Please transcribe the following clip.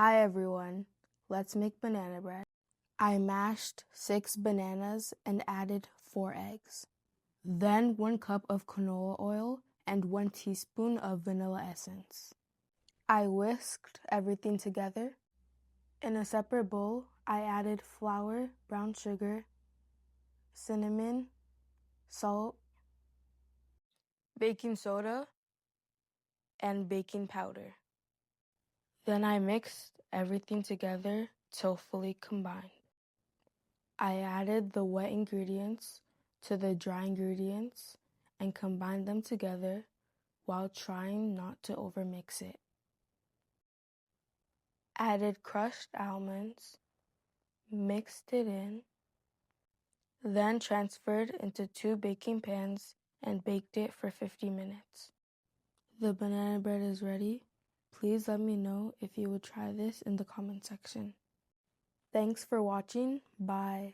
Hi everyone, let's make banana bread. I mashed 6 bananas and added 4 eggs. Then 1 cup of canola oil and 1 teaspoon of vanilla essence. I whisked everything together. In a separate bowl, I added flour, brown sugar, cinnamon, salt, baking soda, and baking powder. Then I mixed everything together till fully combined. I added the wet ingredients to the dry ingredients and combined them together while trying not to overmix it. Added crushed almonds, mixed it in, then transferred into 2 baking pans and baked it for 50 minutes. The banana bread is ready. Please let me know if you would try this in the comment section. Thanks for watching. Bye.